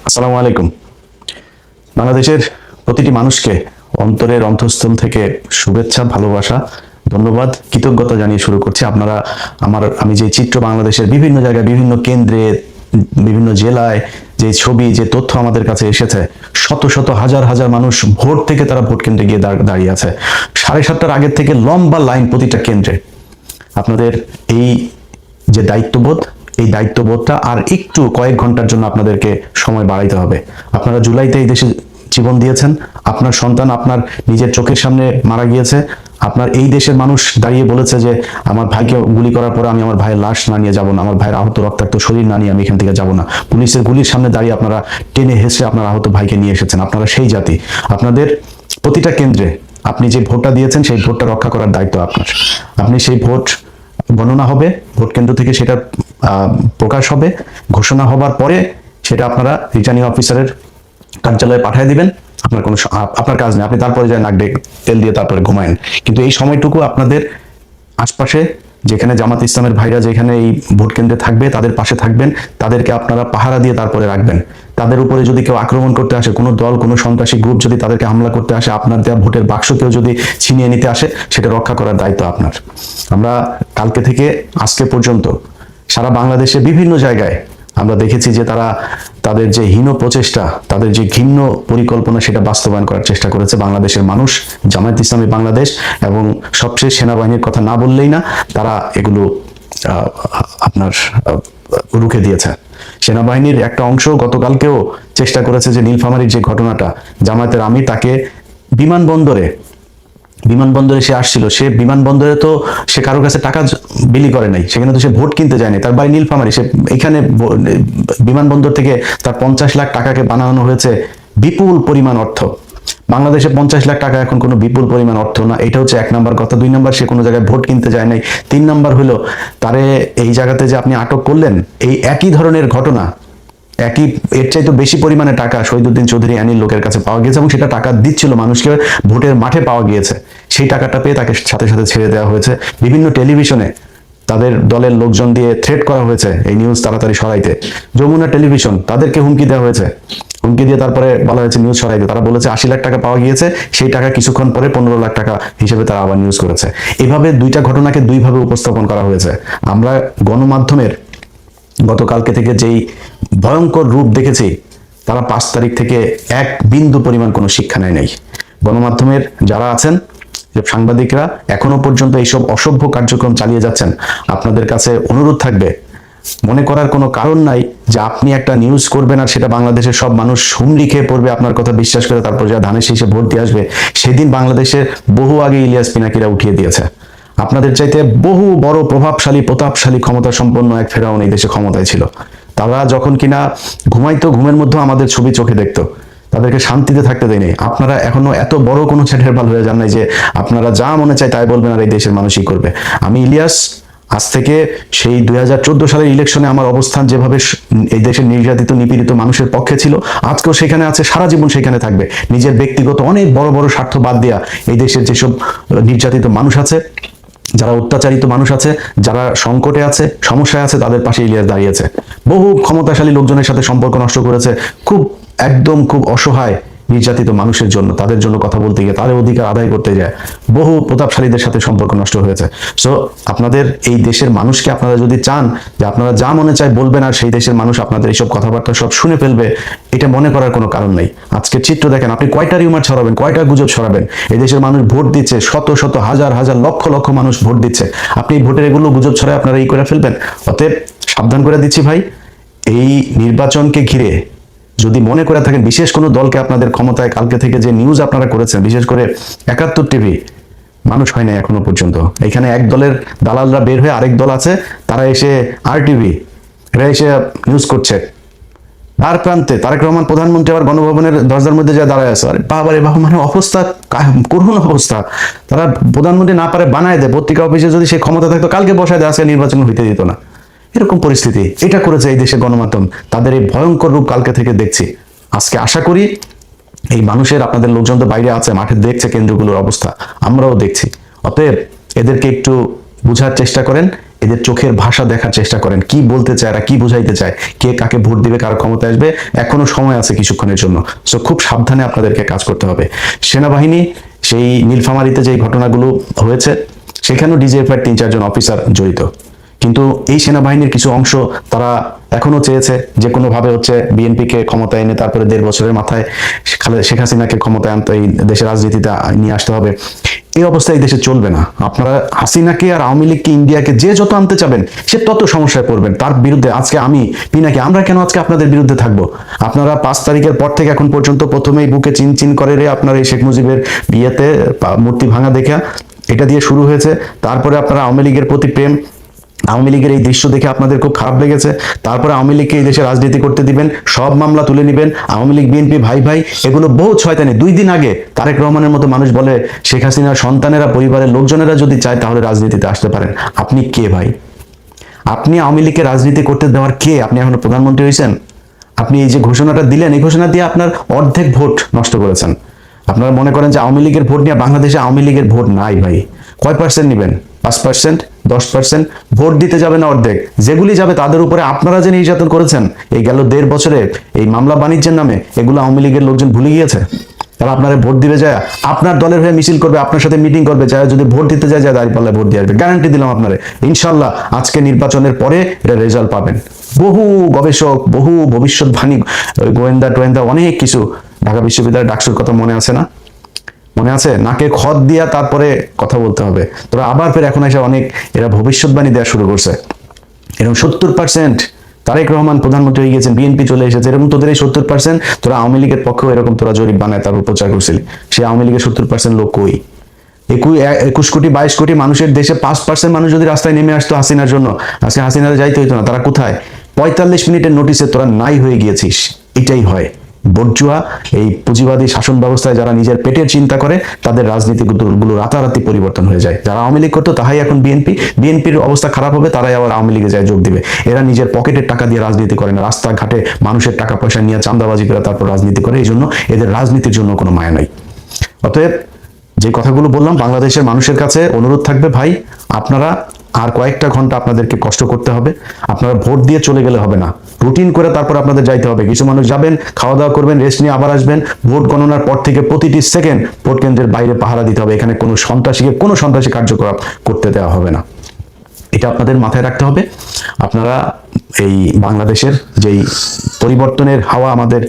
আসসালামু আলাইকুম। বাংলাদেশের প্রতিটি মানুষকে অন্তরের অন্তঃস্থল থেকে শুভেচ্ছা, ভালোবাসা, ধন্যবাদ, কৃতজ্ঞতা জানিয়ে শুরু করছি। আমি যে চিত্র বাংলাদেশের বিভিন্ন জায়গায়, বিভিন্ন কেন্দ্রে, বিভিন্ন জেলায় যে ছবি, যে তথ্য আমাদের কাছে এসেছে, শত শত হাজার হাজার মানুষ ভোট থেকে তারা ভোট কেন্দ্রে গিয়ে দাঁড়িয়ে আছে। 7:30টার আগের থেকে লম্বা লাইন প্রতিটা কেন্দ্রে। আপনাদের এই যে দায়িত্ববোধ, এই দায়িত্ববোধটা আর একটু কয়েক ঘন্টার জন্য আপনাদেরকে সময় বাড়াইতে হবে। আপনারা জুলাইতে এই দেশে জীবন দিয়েছেন, আপনার সন্তান আপনার নিজের চোখের সামনে মারা গিয়েছে, আপনার এই দেশের মানুষ দাঁড়িয়ে বলেছে যে আমার ভাইকে গুলি করার পরে আমি আমার ভাইয়ের লাশ না নিয়ে যাবো না, আমার ভাইয়ের আহত রক্তাক্ত শরীর না নিয়ে আমি এখান থেকে যাবো না। পুলিশের গুলির সামনে দাঁড়িয়ে আপনারা টেনে হেসে আপনার আহত ভাইকে নিয়ে এসেছেন। আপনারা সেই জাতি। আপনাদের প্রতিটা কেন্দ্রে আপনি যে ভোটটা দিয়েছেন সেই ভোটটা রক্ষা করার দায়িত্ব আপনার। আপনি সেই ভোট গণনা হবে, ভোট কেন্দ্র থেকে সেটা প্রকাশ হবে, ঘোষণা হবার পরে সেটা আপনারা রিটার্নিং অফিসারের কার্যালয়ে পাঠিয়ে দিবেন। আপনার কাজ নেই, আপনি তারপরে যায় নাক ডেক তেল দিয়ে তারপরে ঘুমায়েন। কিন্তু এই সময়টুকু আপনাদের আশপাশে যেখানে জামাত ইসলামের ভাইরা যেখানে এই ভোট কেন্দ্রে থাকবে তাদের পাশে থাকবেন, তাদেরকে আপনারা পাহারা দিয়ে তারপরে রাখবেন। তাদের উপরে যদি কেউ আক্রমণ করতে আসে, কোনো দল, কোনো সন্ত্রাসী গ্রুপ যদি তাদেরকে হামলা করতে আসে, আপনার দেওয়া ভোটের বাক্স কেউ যদি ছিনিয়ে নিতে আসে, সেটা রক্ষা করার দায়িত্ব আপনার। আমরা কালকে থেকে আজকে পর্যন্ত সারা বাংলাদেশে বিভিন্ন জায়গায় আমরা দেখেছি যে তারা তাদের যে হীন প্রচেষ্টা, তাদের যে ঘৃণ্য পরিকল্পনা, সেটা বাস্তবায়ন করার চেষ্টা করেছে বাংলাদেশের মানুষ, জামায়াত ইসলামী বাংলাদেশ এবং সবচেয়ে সেনাবাহিনীর কথা না বললেই না, তারা এগুলো আপনার রুখে দিয়েছে। সেনাবাহিনীর একটা অংশ গতকালকেও চেষ্টা করেছে যে নীলফামারীর যে ঘটনাটা, জামায়াতের আমির তাকে বিমানবন্দরে সে আসছিল, সে বিমানবন্দরে তো সে কারোর কাছে টাকা বিলি করে নাই, সেখানে তো সে ভোট কিনতে যায়নি, তার বাড়ি নীলফামারী। সে এখানে বিমানবন্দর থেকে তার 50 লাখ টাকাকে বানানো হয়েছে বিপুল পরিমাণ অর্থ। বাংলাদেশে 50 লাখ টাকা এখন কোনো বিপুল পরিমাণ অর্থ না। এটা হচ্ছে 1 নাম্বার কথা। 2 নাম্বার, সে কোনো জায়গায় ভোট কিনতে যায় নাই। 3 নাম্বার হলো তারে এই জায়গাতে যে আপনি আটক করলেন, এই একই ধরনের ঘটনা, এর চাইতে বেশি পরিমাণে টাকা শহীদুদ্দিন চৌধুরী আনির লোকের কাছে পাওয়া গেছে এবং সেটা টাকা দিচ্ছিল মানুষকে, ভোটের মাঠে পাওয়া গিয়েছে। সেই টাকাটা পেয়ে তাকে সাথে সাথে ছেড়ে দেওয়া হয়েছে। বিভিন্ন টেলিভিশনে তাদের দলের লোকজন দিয়ে থ্রেট করা হয়েছে এই নিউজ তাড়াতাড়ি সরাইতে। যমুনা টেলিভিশন, তাদেরকে হুমকি দেওয়া হয়েছে, হুমকি দিয়ে তারপরে বলা হয়েছে নিউজ সরাইতে। তারা বলেছে 80 লাখ টাকা পাওয়া গিয়েছে, সেই টাকা কিছুক্ষণ পরে 15 লাখ টাকা হিসেবে তারা আবার নিউজ করেছে। এভাবে দুইটা ঘটনাকে দুইভাবে উপস্থাপন করা হয়েছে। আমরা গণমাধ্যমের গতকালকে থেকে যেই ভয়ঙ্কর রূপ দেখেছি, তারা 5 তারিখ থেকে 1 বিন্দু পরিমাণ কোনো শিক্ষা নেয় নাই। গণমাধ্যমের যারা আছেন, যে সাংবাদিকরা এখনো পর্যন্ত এইসব অসভ্য কার্যক্রম চালিয়ে যাচ্ছেন, আপনাদের কাছে অনুরোধ থাকবে, মনে করার কোনো কারণ নাই যে আপনি একটা নিউজ করবেন আর সেটা বাংলাদেশের সব মানুষ হুমড়ি খেয়ে পড়বে, আপনার কথা বিশ্বাস করে তারপর যা ধানের শীষে ভোট দিয়ে আসবে। সেদিন বাংলাদেশের বহু আগে ইলিয়াস পিনাকিরা উঠিয়ে দিয়েছে। আপনাদের চাইতে বহু বড় প্রভাবশালী, প্রতাপশালী, ক্ষমতা সম্পন্ন এক ফেরাউন এই দেশে ক্ষমতায় ছিল। তারা যখন কিনা ঘুমাইতো, ঘুমের মধ্যে আমাদের ছবি চোখে দেখতো, তাদেরকে শান্তিতে থাকতে দেয়নি। আপনারা এখনো এত বড় কোনো ছেলের ভালো হয়ে যান নাই যে আপনারা যা মনে চায় তাই বলবেন আর এই দেশের মানুষই করবে। আমি ইলিয়াস আজ থেকে সেই 2014 সালের ইলেকশনে আমার অবস্থান যেভাবে এই দেশের নির্যাতিত, নিপীড়িত মানুষের পক্ষে ছিল, আজকেও সেখানে আছে, সারা জীবন সেখানে থাকবে। নিজের ব্যক্তিগত অনেক বড় বড় স্বার্থ বাদ দেয়া এই দেশের যেসব নির্যাতিত মানুষ আছে, যারা অত্যাচারিত মানুষ আছে, যারা সংকটে আছে, সমস্যায় আছে, তাদের পাশে ইলিয়াস দাঁড়িয়েছে। বহু ক্ষমতাশালী লোকজনের সাথে সম্পর্ক নষ্ট করেছে, খুব অসহায় নির্যাতিত মানুষের জন্য, তাদের জন্য কথা বলতে গিয়ে, তাদের অধিকার আদায় করতে যায় বহু প্রতাপশালীদের সাথে সম্পর্ক নষ্ট হয়েছে। সো আপনাদের এই দেশের মানুষকে আপনারা যদি চান যে আপনারা যা মনে চায় বলবেন আর সেই দেশের মানুষ আপনাদের এইসব কথাবার্তা সব শুনে ফেলবে, এটা মনে করার কোনো কারণ নেই। আজকের চিত্র দেখেন, আপনি কয়টা রিউমার ছড়াবেন, কয়টা গুজব ছড়াবেন? এই দেশের মানুষ ভোট দিচ্ছে, শত শত হাজার হাজার লক্ষ লক্ষ মানুষ ভোট দিচ্ছে। আপনি ভোটের এগুলো গুজব ছড়ায় আপনারা এই করে ফেলবেন। অতএব সাবধান করে দিচ্ছি ভাই, এই নির্বাচনকে ঘিরে যদি মনে করে থাকেন বিশেষ কোনো দলকে আপনাদের ক্ষমতায়, কালকে থেকে যে নিউজ আপনারা করেছেন, বিশেষ করে 71 টিভি, মানুষ হয় না এখনো পর্যন্ত। এখানে এক দলের দালালরা বের হয়ে আরেক দল আছে, তারা এসে RTV, এরা এসে নিউজ করছে। আর প্রান্তে তারেক রহমান প্রধানমন্ত্রী আবার গণভবনের দরজার মধ্যে যা দাঁড়ায় আছে। আরে বাবা রে বাবা, মানে অবস্থা করুণ অবস্থা। তারা প্রধানমন্ত্রী না পারে বানায় দেয়, পত্রিকা অফিসে যদি সে ক্ষমতা থাকতো কালকে বসায় দেয়, আজকে নির্বাচন হইতে দিত না। এরকম পরিস্থিতি এটা করেছে এই দেশের গণমাধ্যম। তাদের এই ভয়ঙ্কর রূপ কালকে থেকে দেখছি। আজকে আশা করি এই মানুষের, আপনাদের লোকজন তো বাইরে আছে, মাঠে দেখছে কেন্দ্রগুলোর অবস্থা, আমরাও দেখছি। অতএব এদেরকে একটু বুঝার চেষ্টা করেন। এদের চোখের ভাষা দেখার চেষ্টা করেন, কি বলতে চায়, এরা কি বোঝাইতে চায়, কে কাকে ভোট দিবে, কার ক্ষমতা আসবে, এখনো সময় আছে কিছুক্ষণের জন্য। সো খুব সাবধানে আপনাদেরকে কাজ করতে হবে। সেনাবাহিনী সেই নীলফামারীতে যে ঘটনাগুলো হয়েছে সেখানেও ডিজিএফআই ৩-৪ জন অফিসার জড়িত, কিন্তু এই সেনাবাহিনীর কিছু অংশ তারা এখনো চেয়েছে যে কোনোভাবে হচ্ছে বিএনপিকে ক্ষমতায় এনে তারপরে ১.৫ বছরের মাথায় শেখ হাসিনাকে ক্ষমতায় আনতে এই দেশের রাজনীতিতে নিয়ে আসতে হবে। এই অবস্থায় এই দেশে চলবে না। আপনারা হাসিনাকে আর আওয়ামী লীগকে, ইন্ডিয়াকে যে যত আনতে চাবেন সে তত সমস্যায় পড়বেন। তার বিরুদ্ধে আজকে আমি পিনাকি, আমরা কেন আজকে আপনাদের বিরুদ্ধে থাকবো? আপনারা ৫ তারিখের পর থেকে এখন পর্যন্ত প্রথমেই বুকে চিন করে রে আপনার এই শেখ মুজিবের বিয়েতে মূর্তি ভাঙা দেখা, এটা দিয়ে শুরু হয়েছে। তারপরে আপনারা আওয়ামী লীগের প্রতি প্রেম, আওয়ামী লীগের এই দৃশ্য দেখে আপনাদের খুব খারাপ লেগেছে। তারপরে আওয়ামী লীগকে এই দেশে রাজনীতি করতে দিবেন, সব মামলা তুলে নেবেন, আওয়ামী লীগ বিএনপি ভাই ভাই, এগুলো বহু শয়তানি। 2 দিন আগে তারেক রহমানের মতো মানুষ বলে শেখ হাসিনার সন্তানেরা, পরিবারের লোকজনেরা যদি চায় তাহলে রাজনীতিতে আসতে পারেন। আপনি কে ভাই? আপনি আওয়ামী লীগকে রাজনীতি করতে দেওয়ার কে? আপনি এখনো প্রধানমন্ত্রী হয়েছেন? আপনি এই যে ঘোষণাটা দিলেন, এই ঘোষণা দিয়ে আপনার অর্ধেক ভোট নষ্ট করেছেন। আপনারা মনে করেন যে আওয়ামী লীগের ভোট নিয়ে, বাংলাদেশে আওয়ামী লীগের ভোট নাই ভাই। কয় পার্সেন্ট নেবেন? 5%, 10%? ভোট দিতে যাবে না অর্ধেক। যেগুলি যাবে তাদের উপরে আপনারা যে নির্যাতন করেছেন এই গেল 1.5 বছরে এই মামলা বাণিজ্যের নামে, এগুলো আওয়ামী লীগের লোকজন ভুলে গিয়েছে। তারা আপনারা ভোট দিবে যায়, আপনার দলের হয়ে মিছিল করবে, আপনার সাথে মিটিং করবে, যায় যদি ভোট দিতে যায় দাঁড়িপাল্লায় ভোট দিয়ে আসবে। গ্যারান্টি দিলাম আপনারে, ইনশাল্লাহ আজকে নির্বাচনের পরে এটা রেজাল্ট পাবেন। বহু গবেষক, বহু ভবিষ্যৎবাণী, গোয়েন্দা অনেক কিছু, ঢাকা বিশ্ববিদ্যালয়ের ডাকসুর কথা মনে আছে না? মনে আছে? নাকে খত দিয়া তারপরে কথা বলতে হবে। তোরা আবার ফের এখন এসে অনেক এরা ভবিষ্যৎবাণী দেওয়া শুরু করছে। এরকম 70% তারেক রহমান প্রধানমন্ত্রী হয়ে গেছেন, বিএনপি চলে এসেছে, এরকম তোদের এই 70%, তোরা আওয়ামী লীগের পক্ষেও এরকম তোরা জরিপ বানায় তারপর প্রচার করছিলি। সেই আওয়ামী লীগের 70% লোক কই? 21 কোটি 22 কোটি মানুষের দেশে 5% মানুষ যদি রাস্তায় নেমে আসতো হাসিনার জন্য, আজকে হাসিনার যাইতে হইতো না। তারা কোথায়? 45 মিনিটের নোটিসে তোরা নাই হয়ে গিয়েছিস। এটাই হয় বর্জুয়া এই পুঁজিবাদী শাসন ব্যবস্থায় যারা নিজের পেটের চিন্তা করে তাদের রাজনীতিগুলো রাতারাতি পরিবর্তন হয়ে যায়। যারা আওয়ামী লীগ করতো তাহাই এখন বিএনপির অবস্থা খারাপ হবে, তারাই আবার আওয়ামী লীগে যায় যোগ দিবে। এরা নিজের পকেটের টাকা দিয়ে রাজনীতি করে না, রাস্তাঘাটে মানুষের টাকা পয়সা নিয়ে চাঁদাবাজি করে তারপর রাজনীতি করে। এই জন্য এদের রাজনীতির জন্য কোনো মায়া নাই। অতএব যে কথাগুলো বললাম, বাংলাদেশের মানুষের কাছে অনুরোধ থাকবে, ভাই আপনারা আর কয়েকটা ঘন্টা আপনাদেরকে কষ্ট করতে হবে। আপনারা ভোট দিয়ে চলে গেলে হবে না, রুটিন করে তারপর আপনাদের যাইতে হবে। কিছু মানুষ যাবেন, খাওয়া দাওয়া করবেন, রেস্ট নিয়ে আবার আসবেন। ভোট গণনার পর থেকে প্রতিটি সেকেন্ড ভোট কেন্দ্রের বাইরে পাহারা দিতে হবে। এখানে কোনো সন্ত্রাসী কার্যকলাপ করতে দেওয়া হবে না। এটা আপনাদের মাথায় রাখতে হবে। আপনারা এই বাংলাদেশের যেই পরিবর্তনের হাওয়া আমাদের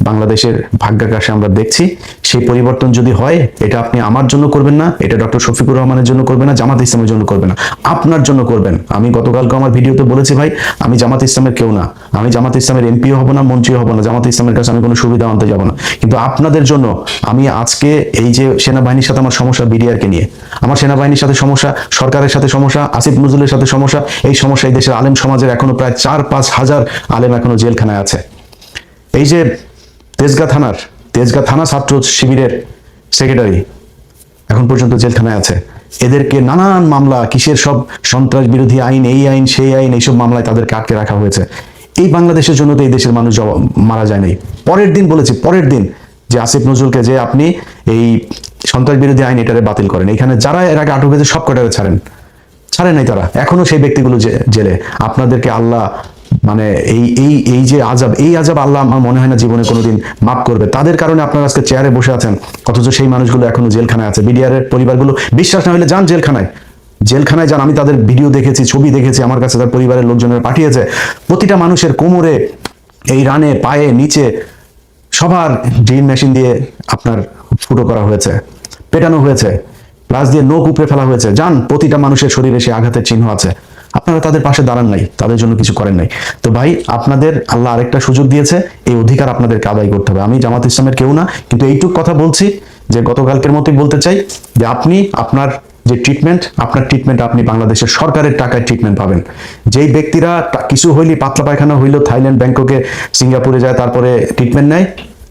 বাংলাদেশের ভাগ্যাকাশে আমরা দেখছি, সেই পরিবর্তন যদি হয়, এটা আপনি আমার জন্য করবেন না, এটা ডক্টর শফিকুর রহমানের জন্য করবেন না, জামাত ইসলামের জন্য করবেন না, আপনার জন্য করবেন। আমি গতকালকে আমার ভিডিওতে বলেছি, ভাই আমি জামাত ইসলামের কেউ না, আমি জামাত ইসলামের এমপিও হব না, মন্ত্রীও হব না, জামাত ইসলামের কাছে আমি কোনো সুবিধা আনতে যাব না। কিন্তু আপনাদের জন্য আমি আজকে এই যে সেনাবাহিনীর সাথে আমার সমস্যা, বিডিআরকে নিয়ে আমার সেনাবাহিনীর সাথে সমস্যা, সরকারের সাথে সমস্যা, আসিফ নজরুলের সাথে সমস্যা, এই সমস্যা এই দেশের আলেম সমাজের এখনো প্রায় 4-5 হাজার আলেম এখনো জেলখানায় আছে। এই যে তেজগাঁ থানা ছাত্র শিবিরের সেক্রেটারি এখন পর্যন্ত জেলখানায় আছে। এদেরকে নানান মামলা, কিসের সব সন্ত্রাস বিরোধী আইন, এই আইন সেই আইন, এইসব মামলায় তাদেরকে আটকে রাখা হয়েছে। এই বাংলাদেশের জন্য তো এই দেশের মানুষ মারা যায় নাই। পরের দিন যে আসিফ নজরুলকে যে আপনি এই সন্ত্রাস বিরোধী আইন এটারে বাতিল করেন, এখানে যারা এর আগে আটক হয়েছে সব কটারে ছাড়ে নাই, তারা এখনো সেই ব্যক্তিগুলো জেলে। আপনাদেরকে আল্লাহ মানে এই যে আজাব আল্লাহ আমার মনে হয় না জীবনে কোনোদিন মাফ করবে। তাদের কারণে আপনারা আজকে চেয়ারে বসে আছেন, অথচ সেই মানুষগুলো এখনো জেলখানায় আছে। বিডিআর এর পরিবারগুলো বিশ্বাস না হলে যান জেলখানায় যান। আমি তাদের ভিডিও দেখেছি, ছবি দেখেছি, আমার কাছে তার পরিবারের লোকজনের পাঠিয়েছে। প্রতিটা মানুষের কোমরে, এই রানে, পায়ে, নিচে সবার ড্রিল মেশিন দিয়ে আপনার ফুটো করা হয়েছে, পেটানো হয়েছে, প্লাস দিয়ে নখ উপড়ে ফেলা হয়েছে। যান, প্রতিটা মানুষের শরীরে সে আঘাতের চিহ্ন আছে। আপনারা তাদের পাশে দাঁড়ান নাই, তাদের জন্য কিছু করেন নাই। তো ভাই আপনাদের আল্লাহ আরেকটা সুযোগ দিয়েছে, এই অধিকার আপনাদেরকে আদায় করতে হবে। আমি জামাত ইসলামের কেউ না, কিন্তু এইটুক কথা বলছি যে গতকালকের মতোই বলতে চাই যে আপনি আপনার যে ট্রিটমেন্ট আপনি বাংলাদেশের সরকারের টাকায় ট্রিটমেন্ট পাবেন। যেই ব্যক্তিরা কিছু হইলি, পাতলা পায়খানা হইলো, থাইল্যান্ড, ব্যাংককে, সিঙ্গাপুরে যায় তারপরে ট্রিটমেন্ট নেয়,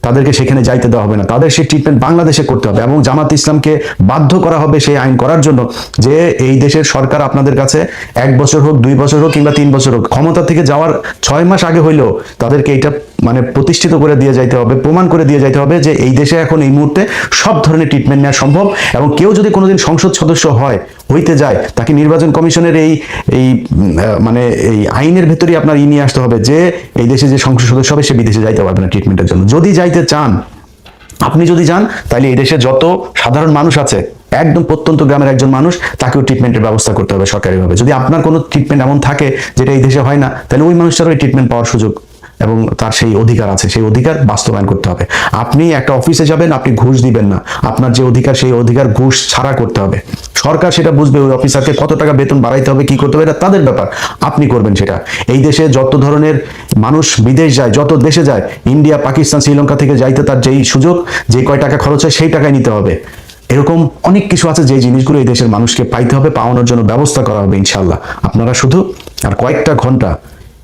তাদেরকে সেখানে যাইতে দেওয়া হবে না, তাদের সেই ট্রিটমেন্ট বাংলাদেশে করতে হবে। এবং জামাত ইসলামকে বাধ্য করা হবে সেই আইন করার জন্য যে এই দেশের সরকার আপনাদের কাছে 1 বছর হোক, 2 বছর হোক কিংবা 3 বছর হোক, ক্ষমতা থেকে যাওয়ার 6 মাস আগে হইলেও তাদেরকে এটা মানে প্রতিষ্ঠিত করে দিয়ে যাইতে হবে, প্রমাণ করে দিয়ে যাইতে হবে যে এই দেশে এখন এই মুহূর্তে সব ধরনের ট্রিটমেন্ট নেওয়া সম্ভব। এবং কেউ যদি কোনোদিন সংসদ সদস্য হইতে যায়, তাকে নির্বাচন কমিশনের এই এই মানে এই আইনের ভেতরেই আপনার নিয়ে আসতে হবে যে এই দেশে যে সংসদ সদস্য হবে সে বিদেশে যাইতে পারবে না ট্রিটমেন্টের জন্য। যদি যাইতে চান, আপনি যদি যান, তাহলে এই দেশে যত সাধারণ মানুষ আছে, একদম প্রত্যন্ত গ্রামের একজন মানুষ, তাকেও ট্রিটমেন্টের ব্যবস্থা করতে হবে সরকারিভাবে। যদি আপনার কোনো ট্রিটমেন্ট এমন থাকে যেটা এই দেশে হয় না, তাহলে ওই মানুষটারও এই ট্রিটমেন্ট পাওয়ার সুযোগ এবং তার সেই অধিকার আছে, সেই অধিকার বাস্তবায়ন করতে হবে। আপনি একটা অফিসে যাবেন, আপনি ঘুষ দিবেন না, আপনার যে অধিকার সেই অধিকার ঘুষ ছাড়া করতে হবে। সরকার সেটা বুঝবে, ওই অফিসারকে কত টাকা বেতন বাড়াইতে হবে, কি করতে হবে, এটা তাদের ব্যাপার, আপনি করবেন সেটা। এই দেশে যত ধরনের মানুষ বিদেশ যায়, যত দেশে যায়, ইন্ডিয়া, পাকিস্তান, শ্রীলঙ্কা থেকে যাইতে তার যেই সুযোগ, যে কয় টাকা খরচ হয় সেই টাকায় নিতে হবে। এরকম অনেক কিছু আছে যে জিনিসগুলো এই দেশের মানুষকে পাইতে হবে, পাওয়ানোর জন্য ব্যবস্থা করা হবে ইনশাল্লাহ। আপনারা শুধু আর কয়েকটা ঘন্টা,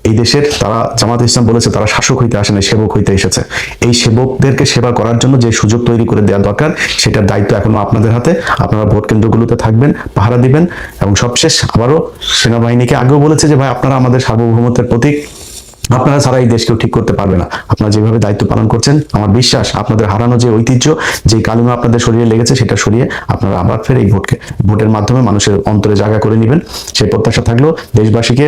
এই দেশের তারা জামাত ইসলাম বলেছে তারা শাসক হইতে আসে না, সেবক হইতে এসেছে। এই সেবকদেরকে সেবা করার জন্য যে সুযোগ তৈরি করে দেওয়া দরকার, সেটার দায়িত্ব এখনো আপনাদের হাতে। আপনারা ভোট কেন্দ্রগুলোতে থাকবেন, পাহারা দিবেন। এবং সবশেষ আবারও সেনাবাহিনীকে আগেও বলেছে যে ভাই, আপনারা আমাদের সার্বভৌমত্বের প্রতীক, আপনারা ছাড়া এই দেশকেও ঠিক করতে পারবে না। আপনারা যেভাবে দায়িত্ব পালন করছেন, আমার বিশ্বাস আপনাদের হারানো যে ঐতিহ্য, যে কালিমা আপনাদের শরীরে লেগেছে, সেটা সরিয়ে আপনারা আবার ফের এই ভোটের মাধ্যমে মানুষের অন্তরে জায়গা করে নেবেন, সেই প্রত্যাশা থাকলো। দেশবাসীকে